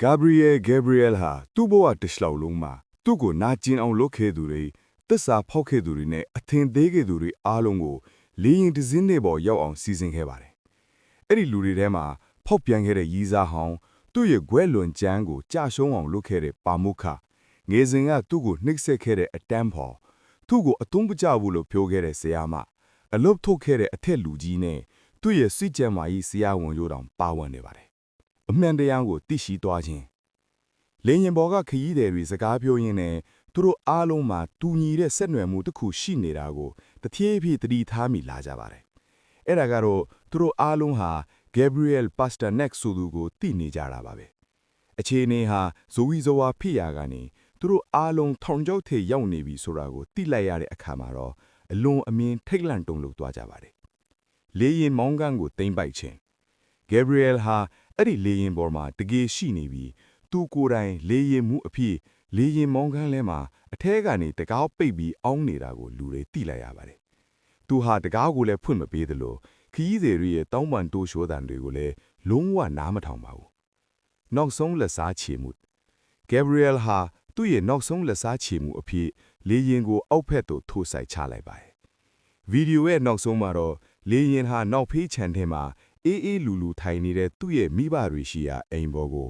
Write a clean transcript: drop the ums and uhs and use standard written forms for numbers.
Gabriel ဟာသူ့ဘဝတစ်လျှောက်လုံးမှာသူ့ကိုနာကျင်အောင်လုပ်ခဲ့သူတွေသစ္စာဖောက်ခဲ့သူတွေနဲ့အထင်သေးခဲ့သူတွေအားလုံးကိုလေရင်တစ်စင်းနဲ့ပေါ်ရောက်အောင်စီစဉ်ခဲ့ပါတယ်။အဲ့ဒီလူတွေထဲမှာဖောက်ပြန်ခဲ့တဲ့ရီးစားဟောင်းသူ့ရဲ့ခွဲလွန်ကျမ်းကိုကြာရှုံးအောင်လုပ်ခဲ့တဲ့ပါမုခငယ်စဉ်ကသူ့ကိုနှိပ်စက်ခဲ့တဲ့အတန်းဖော်သူ့ကိုအသွင်ပကြဘူးလို့ပြောခဲ့တဲ့ဆရာမအလုတ်ထုတ်ခဲ့တဲ့အထက်လူကြီးနဲ့သူ့ရဲ့စိတ်ကြမ်းမာရေးဆရာဝန်တို့တောင်ပါဝင်နေပါတယ်။အမှန်တရားကိုသိရှိသွားခြင်းလင်းရင်ဘော်ကခရီးသည်တွေစကားပြောရင်းနဲ့သူတို့အားလုံးမှာတူညီတဲ့ဆက်နွယ်မှုတစ်ခုရှိနေတာကိုတဖြည်းဖြည်းသတိထားမိလာကြပါတယ်။အဲ့ဒါကတော့သူတို့အားလုံးဟာ Gabriel Pasternak ဆိုသူကိုသိနေကြတာပါပဲ။အခြေအနေဟာဇိုဝီဇဝါဖြစ်ရာကနေသူတို့အားလုံးထောင်ချောက်ထဲရောက်နေပြီဆိုတာကိုသိလိုက်ရတဲ့အခါမှာတော့အလွန်အမင်းထိတ်လန့်တုန်လှုပ်သွားကြပါတယ်။လေရင်မောင်းကန်းကိုတိမ့်ပိုက်ခြင်း Gabriel ဟာအဲ့ဒီလေရင်ပေါ်မှာတကယ်ရှိနေပြီးသူကိုယ်တိုင်လေရင်မှုအဖြစ်လေရင်မောင်းကန်းလဲမှာအထဲကနေတကားပိတ်ပြီးအောင်းနေတာကိုလူတွေသိလိုက်ရပါတယ်။သူဟာတကားကိုလည်းဖွင့်မပေးသလိုခရီးသည်တွေရဲ့တောင်းပန်တိုးရှိုးတန်တွေကိုလည်းလုံးဝနားမထောင်ပါဘူး။နောက်ဆုံးလက်စားချေမှု Gabriel ဟာသူ့ရဲ့နောက်ဆုံးလက်စားချေမှုအဖြစ်လေရင်ကိုအောက်ဖက်သို့ထိုးဆိုင်ချလိုက်ပါတယ်။ဗီဒီယိုရဲ့နောက်ဆုံးမှာတော့လေရင်ဟာနောက်ဖေးချန်ထဲမှာအေးအေးလူလူထိုင်နေတဲ့သူ့ရဲ့မိဘတွေရှိရာအိမ်ပေါ်ကို